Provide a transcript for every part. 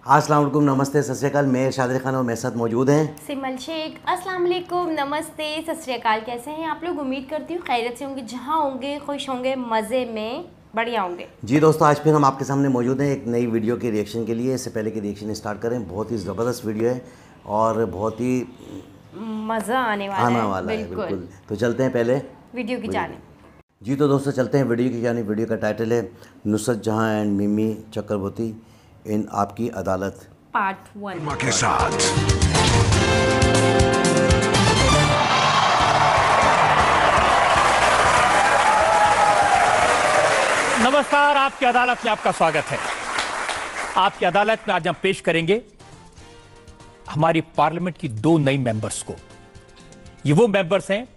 अस्सलाम वालेकुम, नमस्ते, सत श्री अकाल। मैं इरशाद अली खान और मेरे साथ मौजूद हैं सिमल शेख। अस्सलाम वालेकुम, नमस्ते, सत श्री अकाल। कैसे हैं आप लोग? उम्मीद करती हूँ खैरियत से होंगे, जहाँ होंगे खुश होंगे, मज़े में बढ़िया होंगे। जी दोस्तों, आज फिर हम आपके सामने मौजूद हैं एक नई वीडियो के रिएक्शन के लिए। इससे पहले कि रिएक्शन स्टार्ट करें, बहुत ही ज़बरदस्त वीडियो है और बहुत ही मज़ा आने वाला है। बिल्कुल। तो चलते हैं पहले वीडियो की जाने। जी तो दोस्तों, चलते हैं वीडियो की जाने। वीडियो का टाइटल है नुसरत जहाँ एंड मिमी चक्रवर्ती इन आपकी अदालत पार्ट 1 के साथ। नमस्कार, आपकी अदालत में आपका स्वागत है। आपकी अदालत में आज हम पेश करेंगे हमारी पार्लियामेंट की 2 नई मेंबर्स को। ये वो मेंबर्स हैं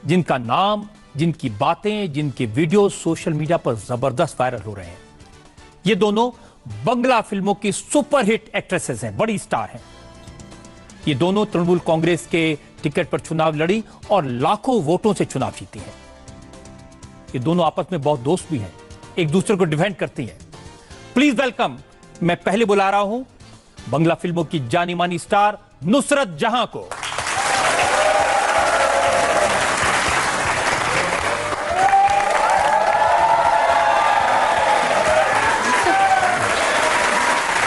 जिनका नाम, जिनकी बातें, जिनके वीडियो सोशल मीडिया पर जबरदस्त वायरल हो रहे हैं। ये दोनों बंगला फिल्मों की सुपरहिट एक्ट्रेसेस हैं, बड़ी स्टार हैं। ये दोनों तृणमूल कांग्रेस के टिकट पर चुनाव लड़ी और लाखों वोटों से चुनाव जीती हैं। ये दोनों आपस में बहुत दोस्त भी हैं, एक दूसरे को डिफेंड करती हैं। प्लीज वेलकम, मैं पहले बुला रहा हूं बंगला फिल्मों की जानी मानी स्टार नुसरत जहां को।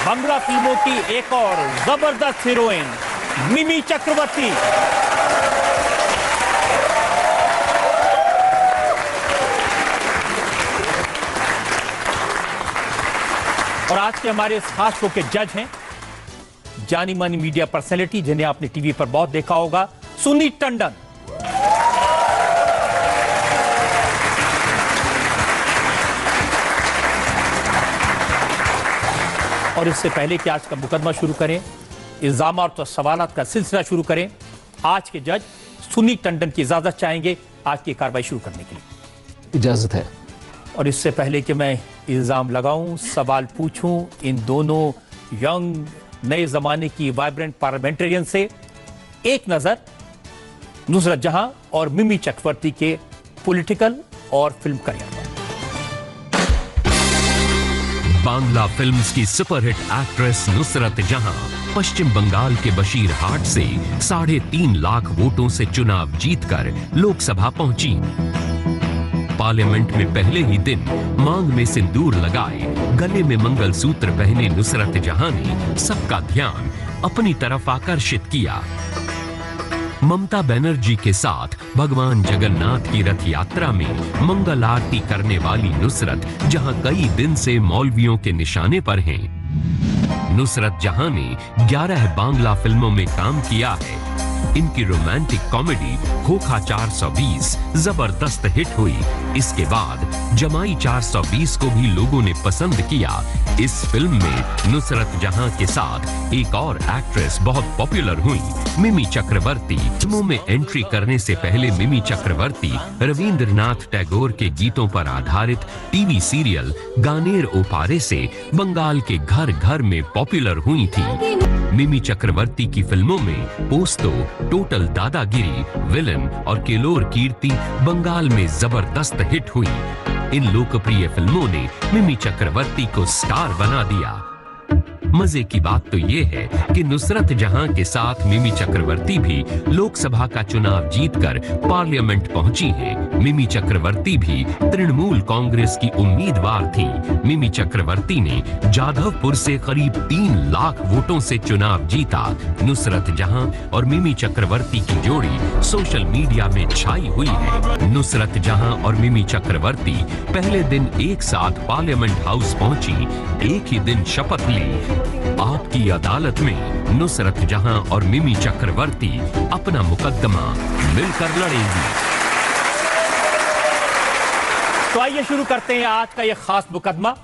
बंगला फिल्मों की एक और जबरदस्त हीरोइन मिमी चक्रवर्ती। और आज के हमारे इस खास शो के जज हैं जानी मानी मीडिया पर्सनैलिटी, जिन्हें आपने टीवी पर बहुत देखा होगा, सुनीत टंडन। और इससे पहले कि आज का मुकदमा शुरू करें, इल्जाम और सवालात का सिलसिला शुरू करें, आज के जज सुनीत टंडन की इजाजत चाहेंगे आज की कार्रवाई शुरू करने के लिए। इजाजत है। और इससे पहले कि मैं इल्जाम लगाऊं, सवाल पूछूं इन दोनों यंग नए जमाने की वाइब्रेंट पार्लियामेंटेरियन से, एक नजर नुसरत जहां और मिमी चक्रवर्ती के पॉलिटिकल और फिल्म करियर पर। बांग्ला फिल्म्स की सुपरहिट एक्ट्रेस नुसरत जहां पश्चिम बंगाल के बशीरहाट से 3.5 लाख वोटों से चुनाव जीतकर लोकसभा पहुंची। पार्लियामेंट में पहले ही दिन मांग में सिंदूर लगाए, गले में मंगलसूत्र पहने नुसरत जहां ने सबका ध्यान अपनी तरफ आकर्षित किया। ममता बनर्जी के साथ भगवान जगन्नाथ की रथ यात्रा में मंगल आरती करने वाली नुसरत जहां कई दिन से मौलवियों के निशाने पर हैं। नुसरत जहां ने 11 बांग्ला फिल्मों में काम किया है। इनकी रोमांटिक कॉमेडी खोखा 420 जबरदस्त हिट हुई। इसके बाद जमाई 420 को भी लोगों ने पसंद किया। इस फिल्म में नुसरत जहां के साथ एक और एक्ट्रेस बहुत पॉपुलर हुई, मिमी चक्रवर्ती। फिल्मों में एंट्री करने से पहले मिमी चक्रवर्ती रविंद्रनाथ टैगोर के गीतों पर आधारित टीवी सीरियल गानेर ओपारे से बंगाल के घर घर में पॉपुलर हुई थी। मिमी चक्रवर्ती की फिल्मों में पोस्तो, टोटल दादागिरी, विलन और केलोर कीर्ति बंगाल में जबरदस्त हिट हुई। इन लोकप्रिय फिल्मों ने मिमी चक्रवर्ती को स्टार बना दिया। मजे की बात तो ये है कि नुसरत जहां के साथ मिमी चक्रवर्ती भी लोकसभा का चुनाव जीतकर पार्लियामेंट पहुंची हैं। मिमी चक्रवर्ती भी तृणमूल कांग्रेस की उम्मीदवार थी। मिमी चक्रवर्ती ने जाधवपुर से करीब 3 लाख वोटों से चुनाव जीता। नुसरत जहां और मिमी चक्रवर्ती की जोड़ी सोशल मीडिया में छाई हुई है। नुसरत जहां और मिमी चक्रवर्ती पहले दिन एक साथ पार्लियामेंट हाउस पहुंची, एक ही दिन शपथ ली। आपकी अदालत में नुसरत जहां और मिमी चक्रवर्ती अपना मुकदमा मिलकर लड़ेंगी। तो आइए शुरू करते हैं आज का यह खास मुकदमा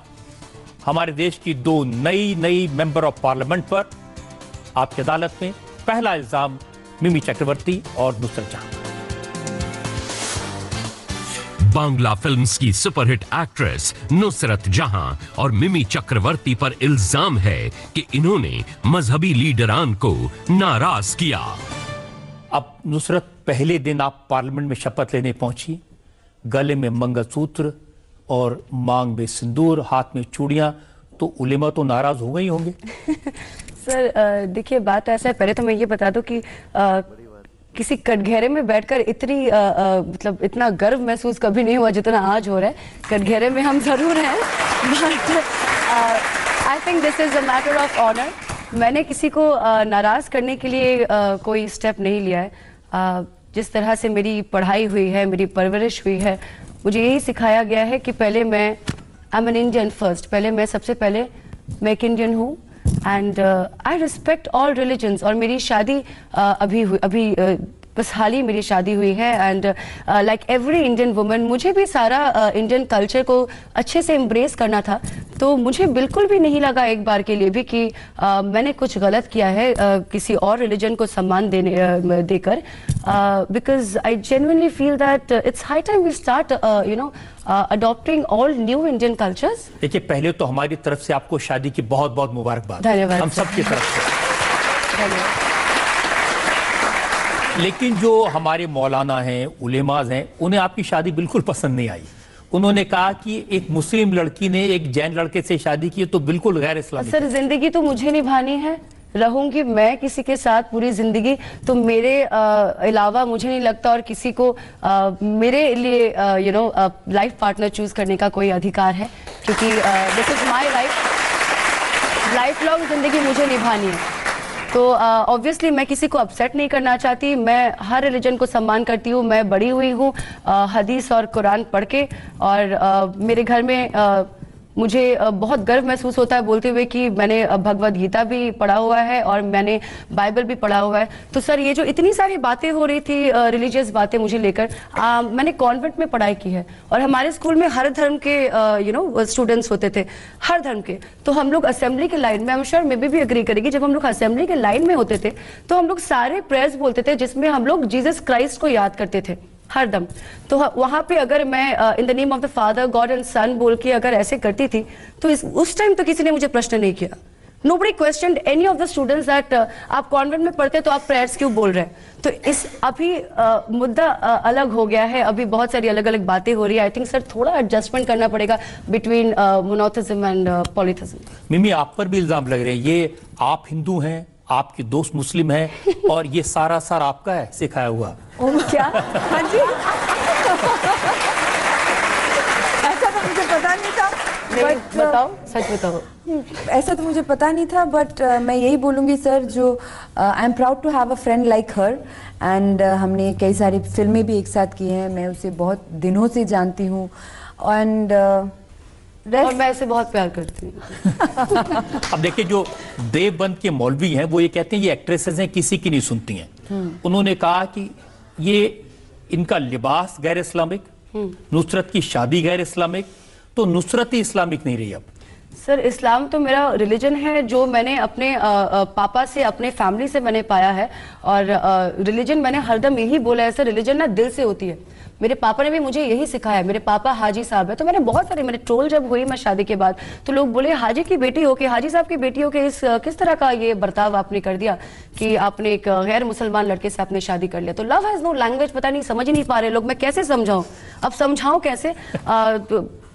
हमारे देश की 2 नई मेंबर ऑफ पार्लियामेंट पर। आपकी अदालत में पहला इल्जाम मिमी चक्रवर्ती और नुसरत जहां। बांग्ला फिल्म्स की सुपरहिट एक्ट्रेस नुसरत जहां और मिमी चक्रवर्ती पर इल्जाम है कि इन्होंने मजहबी लीडरान को नाराज किया। अब नुसरत, पहले दिन आप पार्लियामेंट में शपथ लेने पहुंची, गले में मंगलसूत्र और मांग में सिंदूर, हाथ में चूड़ियां, तो उलेमा तो नाराज हो गई होंगे। सर देखिए, बात ऐसा है, पहले तो मैं ये बता दूं कि किसी कटघरे में बैठकर इतनी मतलब इतना गर्व महसूस कभी नहीं हुआ जितना आज हो रहा है। कटघरे में हम जरूर हैं, but I think this is a matter of honour. मैंने किसी को नाराज करने के लिए कोई स्टेप नहीं लिया है। जिस तरह से मेरी पढ़ाई हुई है, मेरी परवरिश हुई है, मुझे यही सिखाया गया है कि पहले मैं I am an Indian first, पहले मैं सबसे पहले मैं एक इंडियन हूँ and I respect all religions. और मेरी शादी अभी बस हाल ही मेरी शादी हुई है and like every Indian woman मुझे भी सारा इंडियन कल्चर को अच्छे से एम्ब्रेस करना था। तो मुझे बिल्कुल भी नहीं लगा एक बार के लिए भी कि मैंने कुछ गलत किया है किसी और रिलीजन को सम्मान देकर, because I genuinely feel that it's high time we start adopting all new Indian cultures. देखिए, पहले तो हमारी तरफ से आपको शादी की बहुत बहुत मुबारकबाद। धन्यवाद। हम सबकी तरफ से धन्यवाद। लेकिन जो हमारे मौलाना हैं, उलेमाज हैं, उन्हें आपकी शादी बिल्कुल पसंद नहीं आई। उन्होंने कहा कि एक मुस्लिम लड़की ने एक जैन लड़के से शादी की तो बिल्कुल गैर इस्लामी। सर जिंदगी तो मुझे निभानी है, रहूंगी मैं किसी के साथ पूरी जिंदगी, तो मेरे अलावा मुझे नहीं लगता और किसी को मेरे लिए लाइफ पार्टनर चूज करने का कोई अधिकार है, क्योंकि this is my life long जिंदगी मुझे निभानी है। तो ऑब्वियसली मैं किसी को अपसेट नहीं करना चाहती। मैं हर रिलीजन को सम्मान करती हूँ। मैं बड़ी हुई हूँ हदीस और कुरान पढ़ के, और मेरे घर में मुझे बहुत गर्व महसूस होता है बोलते हुए कि मैंने भगवद गीता भी पढ़ा हुआ है और मैंने बाइबल भी पढ़ा हुआ है। तो सर ये जो इतनी सारी बातें हो रही थी रिलीजियस बातें मुझे लेकर, मैंने कॉन्वेंट में पढ़ाई की है और हमारे स्कूल में हर धर्म के स्टूडेंट्स होते थे, हर धर्म के। तो हम लोग असेंबली के लाइन में, आई एम श्योर मे भी अग्री करेगी, जब हम लोग असेंबली के लाइन में होते थे तो हम लोग सारे प्रेयर्स बोलते थे जिसमें हम लोग जीसस क्राइस्ट को याद करते थे हर दम। तो वहां पे अगर मैं in the name of the father god and son बोल के अगर ऐसे करती थी तो उस टाइम तो किसी ने मुझे प्रश्न नहीं किया। Nobody questioned any of the students that आप कॉन्वेंट में पढ़ते तो आप प्रेयर्स क्यों बोल रहे हैं। तो इस अभी मुद्दा अलग हो गया है, अभी बहुत सारी अलग अलग बातें हो रही है। आई थिंक सर थोड़ा एडजस्टमेंट करना पड़ेगा बिटवीन मोनोथिज्म एंड पॉलीथिज्म। मिमी, आप पर भी इल्जाम लग रहे हैं, ये आप हिंदू हैं, आपके दोस्त मुस्लिम हैं और ये सारा आपका है सिखाया हुआ। क्या? हाँ जी। ऐसा तो मुझे पता नहीं था। बट बताओ, सच बताओ। ऐसा तो मुझे पता नहीं था, बट मैं यही बोलूँगी सर, जो I am proud to have a friend like her and हमने कई सारी फिल्में भी एक साथ की हैं। मैं उसे बहुत दिनों से जानती हूँ एंड और मैं इसे बहुत प्यार करती हूँ। अब देखिए, जो देवबंद के मौलवी हैं वो ये कहते हैं ये एक्ट्रेसेस हैं, किसी की नहीं सुनती हैं। उन्होंने कहा कि ये इनका लिबास गैर इस्लामिक, नुसरत की शादी गैर इस्लामिक, तो नुसरत ही इस्लामिक नहीं रही अब। सर इस्लाम तो मेरा रिलीजन है जो मैंने अपने पापा से, अपने फैमिली से मैंने पाया है। और रिलीजन मैंने हरदम यही बोला है सर, रिलीजन ना दिल से होती है। मेरे पापा ने भी मुझे यही सिखाया। मेरे पापा हाजी साहब है, तो मैंने बहुत सारे, मैंने ट्रोल जब हुई मैं शादी के बाद तो लोग बोले हाजी की बेटी हो के, हाजी साहब की बेटी हो के किस तरह का ये बर्ताव आपने कर दिया कि आपने एक गैर मुसलमान लड़के से आपने शादी कर लिया। तो लव हैज नो लैंग्वेज, पता नहीं समझ ही नहीं पा रहे लोग। मैं कैसे समझाऊं, अब समझाऊं कैसे?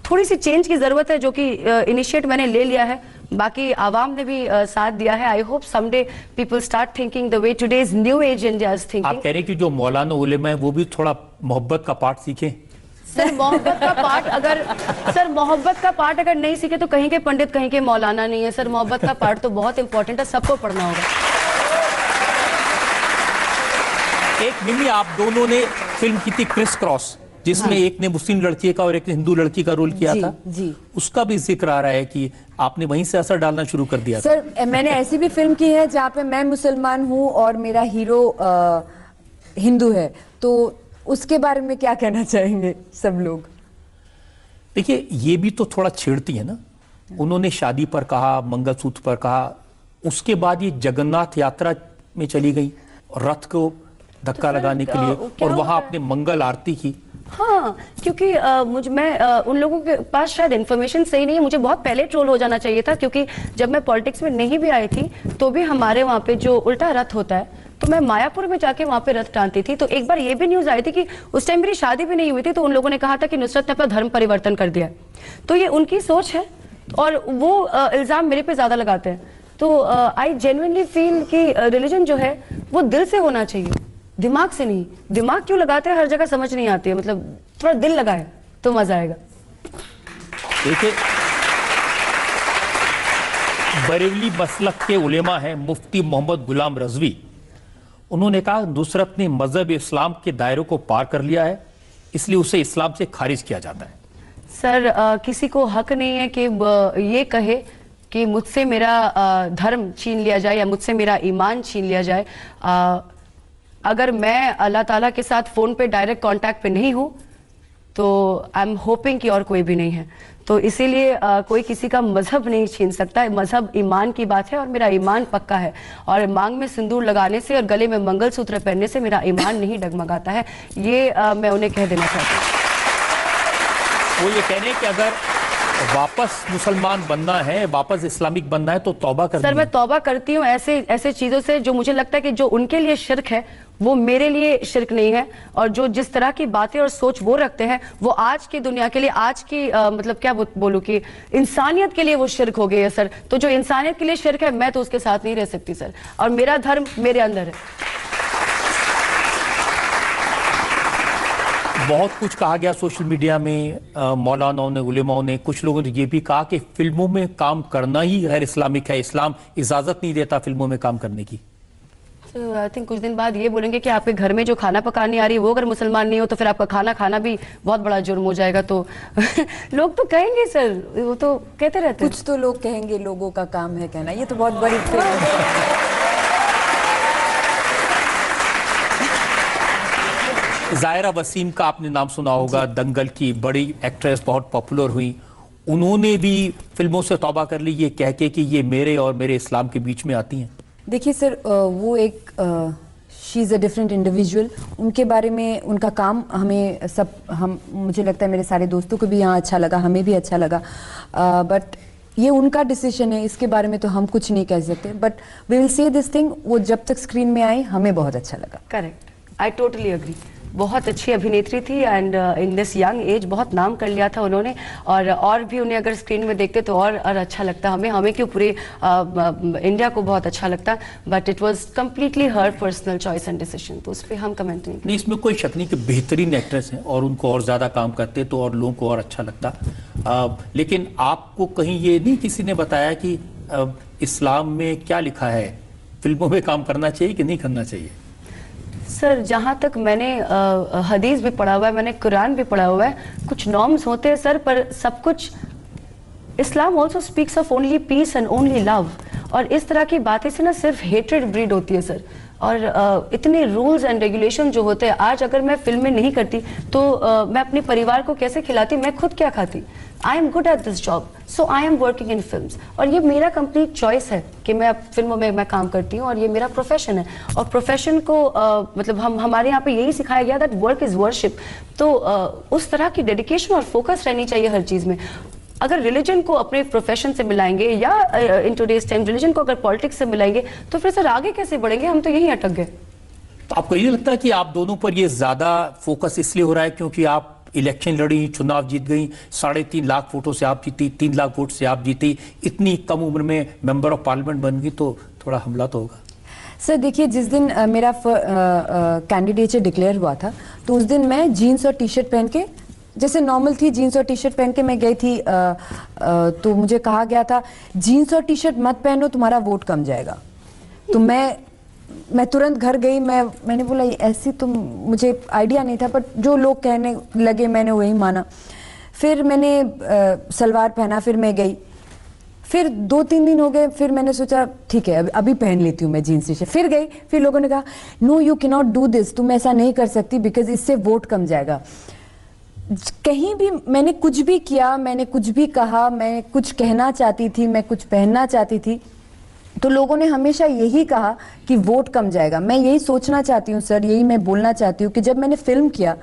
थोड़ी सी चेंज की जरूरत है जो कि इनिशिएट मैंने ले लिया है। बाकी आवाम ने भी साथ दिया है। I hope someday people start thinking the way today's new age India is thinking. आप कह रहे हैं कि जो मौलाना उलेमा है वो भी थोड़ा मोहब्बत का पाठ सीखें। सर मोहब्बत का पाठ अगर नहीं सीखे तो कहीं के पंडित कहीं के मौलाना नहीं है। सर मोहब्बत का पाठ तो बहुत इंपॉर्टेंट है, सबको पढ़ना होगा। एक मिमी, आप दोनों ने फिल्म की थी क्रिस क्रॉस, जिसमें एक ने मुस्लिम लड़की का और एक ने हिंदू लड़की का रोल किया था। जी। उसका भी जिक्र आ रहा है कि आपने वहीं से असर डालना शुरू कर दिया। सर मैंने ऐसी भी फिल्म की है जहाँ पे मैं मुसलमान हूँ और मेरा हीरो हिंदू है, तो उसके बारे में क्या कहना चाहेंगे सब लोग? देखिए, ये भी तो थोड़ा छेड़ती है ना। उन्होंने शादी पर कहा, मंगलसूत्र पर कहा, उसके बाद ये जगन्नाथ यात्रा में चली गई और रथ को धक्का लगाने के लिए, और वहां आपने मंगल आरती की। हाँ, क्योंकि मैं उन लोगों के पास शायद इन्फॉर्मेशन सही नहीं है। मुझे बहुत पहले ट्रोल हो जाना चाहिए था, क्योंकि जब मैं पॉलिटिक्स में नहीं भी आई थी तो भी हमारे वहाँ पे जो उल्टा रथ होता है, तो मैं मायापुर में जाके वहाँ पे रथ टानती थी। तो एक बार ये भी न्यूज आई थी कि उस टाइम मेरी शादी भी नहीं हुई थी, तो उन लोगों ने कहा था कि नुसरत ने अपना धर्म परिवर्तन कर दिया। तो ये उनकी सोच है, और वो इल्ज़ाम मेरे पे ज़्यादा लगाते हैं। तो आई जेन्युइनली फील कि रिलीजन जो है वो दिल से होना चाहिए, दिमाग से नहीं। दिमाग क्यों लगाते हैं हर जगह समझ नहीं आती है, मतलब थोड़ा दिल लगाए तो मज़ा आएगा। देखिए, बरेली मसलक के उलेमा हैं मुफ्ती मोहम्मद गुलाम रजवी। उन्होंने कहा नुसरत ने मजहब इस्लाम के दायरों को पार कर लिया है, इसलिए उसे इस्लाम से खारिज किया जाता है। सर किसी को हक नहीं है कि ये कहे कि मुझसे मेरा धर्म छीन लिया जाए या मुझसे मेरा ईमान छीन लिया जाए। अगर मैं अल्लाह ताला के साथ फ़ोन पे डायरेक्ट कांटेक्ट पे नहीं हूँ तो आई एम होपिंग कि और कोई भी नहीं है। तो इसीलिए कोई किसी का मजहब नहीं छीन सकता। मजहब ईमान की बात है और मेरा ईमान पक्का है, और मांग में सिंदूर लगाने से और गले में मंगलसूत्र पहनने से मेरा ईमान नहीं डगमगाता है। ये मैं उन्हें कह देना चाहती हूँ। वो ये कह रहे हैं कि अगर वापस मुसलमान बनना है, वापस इस्लामिक बनना है तो तौबा करनी है। सर मैं तौबा करती हूँ ऐसे चीज़ों से जो मुझे लगता है कि जो उनके लिए शिर्क है वो मेरे लिए शिर्क नहीं है, और जो जिस तरह की बातें और सोच वो रखते हैं वो आज की दुनिया के लिए, आज की मतलब क्या बोलूँ कि इंसानियत के लिए वो शिर्क हो गई है सर। तो जो इंसानियत के लिए शिर्क है मैं तो उसके साथ नहीं रह सकती सर, और मेरा धर्म मेरे अंदर है। बहुत कुछ कहा गया सोशल मीडिया में, मौलानाओं ने, उलेमाओं ने, कुछ लोगों ने ये भी कहा कि फिल्मों में काम करना ही गैर इस्लामिक है, इस्लाम इजाजत नहीं देता फिल्मों में काम करने की। आई थिंक कुछ दिन बाद ये बोलेंगे कि आपके घर में जो खाना पकाने आ रही है वो अगर मुसलमान नहीं हो तो फिर आपका खाना खाना भी बहुत बड़ा जुर्म हो जाएगा। तो लोग तो कहेंगे सर, वो तो कहते रहते हैं। कुछ तो लोग कहेंगे, लोगों का काम है कहना, ये तो बहुत बड़ी फिल्म है। ज़ाहिरा वसीम का आपने नाम सुना होगा, दंगल की बड़ी एक्ट्रेस, बहुत पॉपुलर हुई। उन्होंने भी फिल्मों से तौबा कर ली ये कह के कि ये मेरे और मेरे इस्लाम के बीच में आती हैं। देखिए सर, वो एक she is a different individual. उनके बारे में, उनका काम हमें मुझे लगता है मेरे सारे दोस्तों को भी यहाँ अच्छा लगा, हमें भी अच्छा लगा। बट ये उनका डिसीजन है, इसके बारे में तो हम कुछ नहीं कह सकते। But we will say this thing, वो जब तक स्क्रीन में आई हमें बहुत अच्छा लगा। Correct, I totally agree. बहुत अच्छी अभिनेत्री थी and in this young age बहुत नाम कर लिया था उन्होंने, और भी उन्हें अगर स्क्रीन में देखते तो और अच्छा लगता। हमें क्यों, पूरे इंडिया को बहुत अच्छा लगता। But it was completely her personal choice and decision, तो उस पर हम कमेंट नहीं। इसमें कोई शक नहीं कि बेहतरीन एक्ट्रेस हैं और उनको और ज़्यादा काम करते तो और लोगों को और अच्छा लगता। लेकिन आपको कहीं ये नहीं किसी ने बताया कि इस्लाम में क्या लिखा है, फिल्मों में काम करना चाहिए कि नहीं करना चाहिए? सर जहाँ तक मैंने हदीस भी पढ़ा हुआ है, मैंने कुरान भी पढ़ा हुआ है, कुछ नॉर्म्स होते हैं सर, पर सब कुछ Islam also speaks of only peace and only love, और इस तरह की बातें से ना सिर्फ हेट्रेड ब्रीड होती है सर। और इतने रूल्स एंड रेगुलेशन जो होते हैं, आज अगर मैं फिल्में नहीं करती तो मैं अपने परिवार को कैसे खिलाती, मैं खुद क्या खाती। I am good at this job, so I am working in films, और ये मेरा कंप्लीट चॉइस है कि मैं अब फिल्मों में मैं काम करती हूँ और ये मेरा प्रोफेशन है। और प्रोफेशन को मतलब हमारे यहाँ पे यही सिखाया गया दैट वर्क इज वर्शिप। तो उस तरह की डेडिकेशन और फोकस रहनी चाहिए हर चीज़ में। अगर रिलीजन को अपने प्रोफेशन से मिलाएंगे या इन टुडेज टाइम रिलीजन को अगर पॉलिटिक्स से मिलाएंगे तो फिर सर आगे कैसे बढ़ेंगे, हम तो यहीं अटक गए। तो आपको ये लगता है कि आप दोनों पर ये ज्यादा फोकस इसलिए हो रहा है क्योंकि आप इलेक्शन लड़ी, चुनाव जीत गई, 3.5 लाख वोटों से आप जीती, 3 लाख वोट से आप जीती, इतनी कम उम्र में मेंबर ऑफ पार्लियामेंट बन गई, तो थोड़ा हमला तो होगा। सर देखिए, जिस दिन मेरा कैंडिडेचर डिक्लेयर हुआ था तो उस दिन मैं जीन्स और टी शर्ट पहन के, जैसे नॉर्मल थी, जीन्स और टी शर्ट पहन के मैं गई थी। तो मुझे कहा गया था जीन्स और टी शर्ट मत पहनो, तुम्हारा वोट कम जाएगा। तो मैं तुरंत घर गई। मैंने बोला ऐसी, तो मुझे आइडिया नहीं था, पर जो लोग कहने लगे मैंने वही माना। फिर मैंने सलवार पहना, फिर मैं गई। फिर 2-3 दिन हो गए, फिर मैंने सोचा ठीक है अभी पहन लेती हूँ मैं जीन्स टी शर्ट। फिर गई, फिर लोगों ने कहा no you can not do this, तुम ऐसा नहीं कर सकती बिकॉज इससे वोट कम जाएगा। कहीं भी मैंने कुछ भी किया, मैंने कुछ भी कहा, मैं कुछ कहना चाहती थी, मैं कुछ पहनना चाहती थी, तो लोगों ने हमेशा यही कहा कि वोट कम जाएगा। मैं यही सोचना चाहती हूँ सर, यही मैं बोलना चाहती हूँ कि जब मैंने फिल्म किया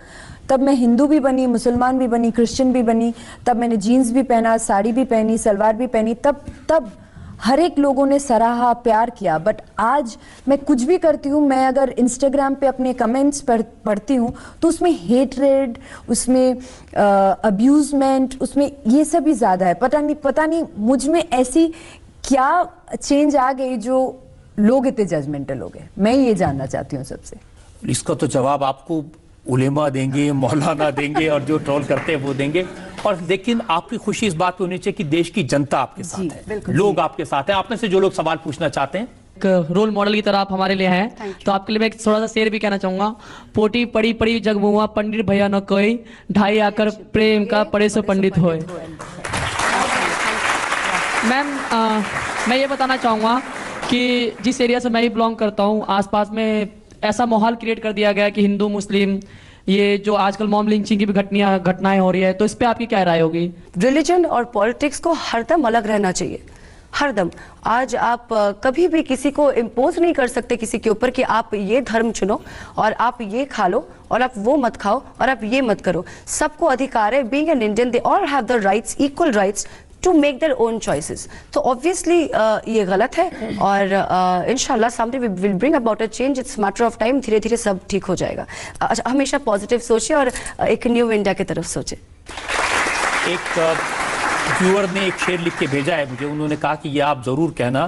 तब मैं हिंदू भी बनी, मुसलमान भी बनी, क्रिश्चियन भी बनी, तब मैंने जीन्स भी पहना, साड़ी भी पहनी, सलवार भी पहनी, तब हर एक लोगों ने सराहा, प्यार किया। बट आज मैं कुछ भी करती हूँ, मैं अगर इंस्टाग्राम पे अपने कमेंट्स पढ़ती हूँ तो उसमें हेटरेड, उसमें अब्यूजमेंट, उसमें ये सब ही ज़्यादा है। पता नहीं मुझ में ऐसी क्या चेंज आ गई जो लोग इतने जजमेंटल हो गए। मैं ये जानना चाहती हूँ सबसे। इसका तो जवाब आपको उलेमा देंगे, मौलाना देंगे और जो ट्रोल करते हैं वो देंगे। और लेकिन आपकी खुशी इस बात पे होनी चाहिए कि देश की जनता आपके साथ है, लोग आपके साथ हैं। आप में से जो लोग सवाल पूछना चाहते हैं, एक रोल मॉडल की तरह आप हमारे लिए हैं, तो आपके लिए मैं एक थोड़ा सा शेर भी कहना चाहूंगा। पोटी पड़ी पड़ी जग मुआ, पंडित भैया न कोई, ढाई आकर प्रेम का पड़े सो पंडित होए। मैम मैं ये बताना चाहूँगा कि जिस एरिया से मैं ही बिलोंग करता हूँ, आसपास में ऐसा माहौल क्रिएट कर दिया गया है कि हिंदू मुस्लिम, ये जो आजकल मॉब लिंचिंग की भी घटनाएं हो रही है, तो इस पे आपकी क्या राय होगी? रिलीजन और पॉलिटिक्स को हरदम अलग रहना चाहिए, हरदम। आज आप कभी भी किसी को इम्पोज नहीं कर सकते किसी के ऊपर कि आप ये धर्म चुनो और आप ये खा लो और आप वो मत खाओ और आप ये मत करो। सबको अधिकार है, being an Indian they all have the rights, equal rights to make their own choices. तो ऑब्वियसली ये गलत है और इंशाल्लाह someday we will bring about a change. It's matter of time, धीरे धीरे सब ठीक हो जाएगा। हमेशा पॉजिटिव सोचिए और एक न्यू इंडिया की तरफ सोचिए। एक व्यूअर ने एक शेर लिख के भेजा है मुझे, उन्होंने कहा कि ये आप जरूर कहना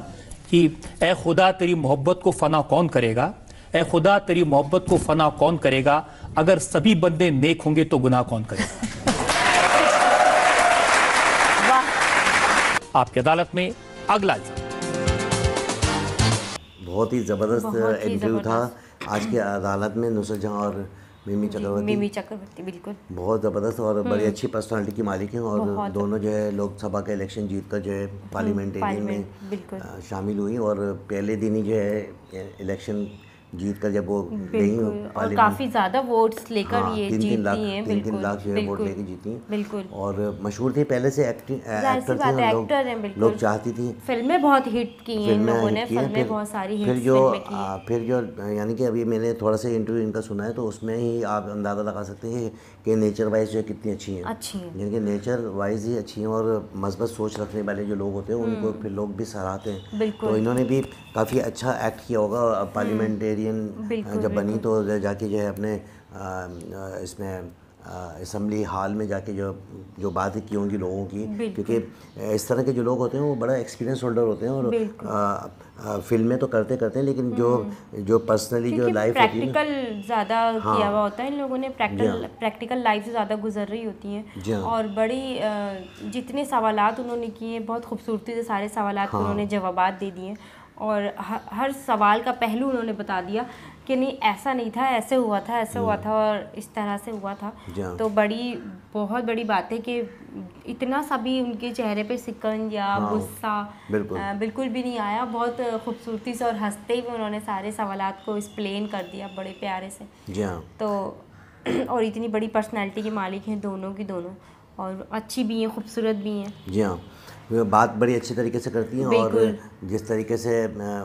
कि ए खुदा तेरी मोहब्बत को फना कौन करेगा, ए खुदा तेरी मोहब्बत को फना कौन करेगा, अगर सभी बंदे नेक होंगे तो गुनाह कौन करेगा। आपकी अदालत में अगला बहुत ही ज़बरदस्त इंटरव्यू था आज की अदालत में नुसरत जहाँ और मिमी चक्रवर्ती। बिल्कुल बहुत ज़बरदस्त और बड़ी अच्छी पर्सनालिटी की मालिक हैं और दोनों जो है लोकसभा का इलेक्शन जीत कर जो है पार्लियामेंटेरियन में शामिल हुई और पहले दिन ही जो है इलेक्शन जीत कर जब वो गई और काफी ज्यादा वोट्स लेकर ये जीती हैं। 3 लाख जो है वोट लेके जीती बिल्कुल। और मशहूर थी पहले से, एक्टर थी, लोग चाहती थी। फिल्में बहुत हिट की हैं इन लोगों ने, फिल्में बहुत सारी हिट फिर जो यानी कि अभी मैंने थोड़ा सा इंटरव्यू इनका सुना है तो उसमें ही आप अंदाज़ा लगा सकते हैं कि नेचर वाइज जो है कितनी अच्छी हैं, यानी कि नेचर वाइज ही अच्छी हैं और मस्बत सोच रखने वाले जो लोग होते हैं उनको फिर लोग भी सराहते हैं। तो इन्होंने भी काफ़ी अच्छा एक्ट किया होगा। पार्लियामेंटेरियन जब बनी तो जाके जो है अपने इसमें असम्बली हॉल में जाके जो बातें की होंगी लोगों की, क्योंकि इस तरह के जो लोग होते हैं वो बड़ा एक्सपीरियंस होल्डर होते हैं और फिल्में तो करते हैं लेकिन जो पर्सनली जो लाइफ होती है प्रैक्टिकल ज़्यादा किया हुआ होता है इन लोगों ने, प्रैक्टिकल लाइफ से ज़्यादा गुजर रही होती हैं और बड़ी जितने सवालात उन्होंने किए बहुत खूबसूरती से सारे सवालात को उन्होंने जवाबात दे दिए और हर सवाल का पहलू उन्होंने बता दिया कि नहीं ऐसा नहीं था, ऐसे हुआ था, ऐसे हुआ था और इस तरह से हुआ था। तो बहुत बड़ी बात है कि इतना सा भी उनके चेहरे पे सिकन या गुस्सा बिल्कुल भी नहीं आया। बहुत खूबसूरती से और हंसते ही उन्होंने सारे सवालात को एक्सप्लेन कर दिया बड़े प्यारे से। तो और इतनी बड़ी पर्सनैलिटी के मालिक हैं दोनों की दोनों, और अच्छी भी हैं, खूबसूरत भी हैं। जी हाँ, बात बड़ी अच्छी तरीके से करती हैं और जिस तरीके से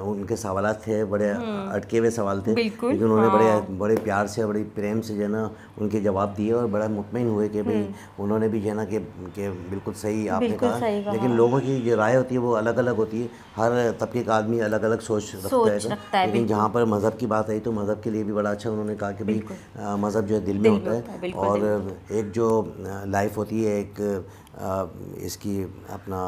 उनके सवालात थे बड़े अटके हुए सवाल थे, लेकिन उन्होंने बड़े प्यार से बड़े प्रेम से जो है ना उनके जवाब दिए और बड़ा मुतमईन हुए कि भाई उन्होंने भी जो है ना कि बिल्कुल सही आपने कहा। लेकिन लोगों की जो राय होती है वो अलग अलग होती है, हर तबके का आदमी अलग अलग सोच रखता है। लेकिन जहाँ पर मज़हब की बात आई तो मज़हब के लिए भी बड़ा अच्छा उन्होंने कहा कि भाई मज़हब जो है दिल में होता है और एक जो लाइफ होती है एक इसकी अपना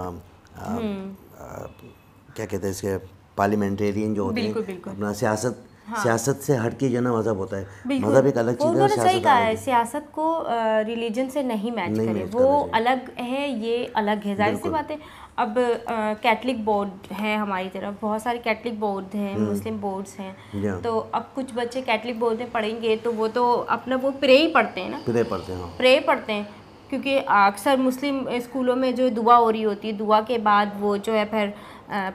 क्या कहते हैं इसके पार्लियामेंटेरियन जो होते हैं अपना सियासत से हटके जो ना मज़हब होता है। मज़हब एक अलग चीज़ है, सही कहा है, सियासत को रिलीजन से नहीं मैच करे, वो अलग है, ये अलग है, जाहिर सी बात है। अब कैथलिक बोर्ड है हमारी तरफ, बहुत सारे कैथलिक बोर्ड हैं, मुस्लिम बोर्ड्स हैं, तो अब कुछ बच्चे कैथलिक बोर्ड में पढ़ेंगे तो वो तो अपना वो प्रे ही पढ़ते हैं ना, प्रे पढ़ते हैं क्योंकि अक्सर मुस्लिम स्कूलों में जो दुआ हो रही होती है, दुआ के बाद वो जो है फिर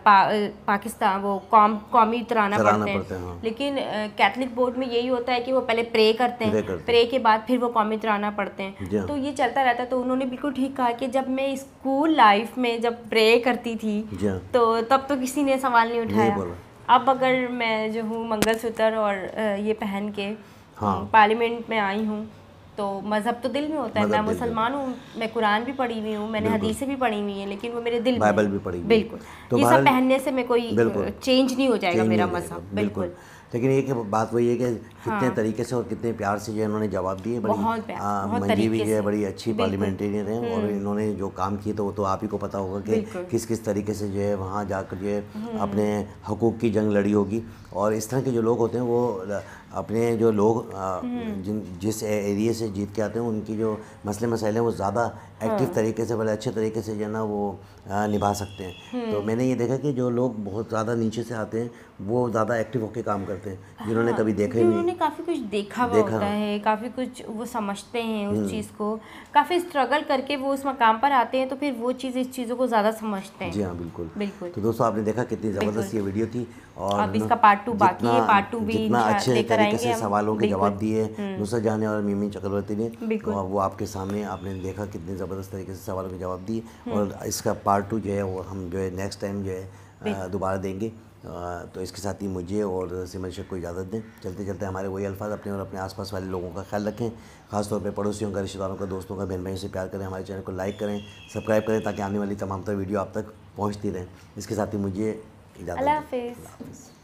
पाकिस्तान वो कौमी तराना पढ़ते हैं। लेकिन कैथलिक बोर्ड में यही होता है कि वो पहले प्रे करते हैं, प्रे के बाद फिर वो कौमी तराना पढ़ते हैं। तो ये चलता रहता है। तो उन्होंने बिल्कुल ठीक कहा कि जब मैं स्कूल लाइफ में जब प्रे करती थी तो तब तो किसी ने सवाल नहीं उठाया। अब अगर मैं जो हूँ मंगलसूत्र और ये पहन के पार्लियामेंट में आई हूँ तो मजहब तो दिल में होता है, मैं मुसलमान हूँ, मैं कुरान भी पढ़ी हुई हूँ, मैंने हदीसें भी पढ़ी हुई हैं, लेकिन वो मेरे दिल में बाइबल भी पढ़ी हुई है। बिल्कुल, तो ये सब पहनने से मैं कोई चेंज नहीं हो जाएगा मेरा मजहब, बिल्कुल। लेकिन एक बात वही है कि कितने तरीके से और कितने प्यार से जो है इन्होंने जवाब दिए, बड़ी मंजी भी जो है बड़ी अच्छी पार्लियामेंटेरियन है, और इन्होंने जो काम किए तो वो तो आप ही को पता होगा कि किस किस तरीके से जो है वहाँ जाकर जो है अपने हकूक़ की जंग लड़ी होगी। और इस तरह के जो लोग होते हैं वो अपने जो लोग जिस एरिया से जीत के आते हैं उनकी जो मसले मसाइल हैं वो ज़्यादा एक्टिव तरीके से, बड़े अच्छे तरीके से जो है ना वो निभा सकते हैं। तो मैंने ये देखा कि जो लोग बहुत ज़्यादा नीचे से आते हैं वो ज़्यादा एक्टिव होकर काम करते हैं, जिन्होंने कभी देखा ही नहीं, उन्होंने काफ़ी कुछ देखा हुआ होता है, काफ़ी कुछ वो समझते हैं उस चीज़ को, काफ़ी स्ट्रगल करके वो उस मकाम पर आते हैं, तो फिर वो इस चीज़ों को ज़्यादा समझते हैं। जी हाँ, बिल्कुल बिल्कुल। तो दोस्तों आपने देखा कितनी ज़बरदस्त ये वीडियो थी, और अब इसका पार्ट 2 बाकी है, पार्ट 2 भी जितना अच्छे तरीके से सवालों के जवाब दिए नुसरत जहां और मिमी चक्रवर्ती ने, और वो आपके सामने आपने देखा कितने ज़बरदस्त तरीके से सवालों के जवाब दिए, और इसका पार्ट 2 जो है वो हम जो है नेक्स्ट टाइम जो है दोबारा देंगे। तो इसके साथ ही मुझे और सिमर शेख को इजाज़त दें। चलते चलते हमारे वही अल्फाज अपने और अपने आसपास वाले लोगों का ख्याल रखें, खासतौर पे पड़ोसियों का, रिश्तेदारों का, दोस्तों का, बहन भाइयों से प्यार करें, हमारे चैनल को लाइक करें, सब्सक्राइब करें, ताकि आने वाली तमाम वीडियो आप तक पहुँचती रहें। इसके साथ ही मुझे इजाज़त दें। अल्लाह हाफ़िज़।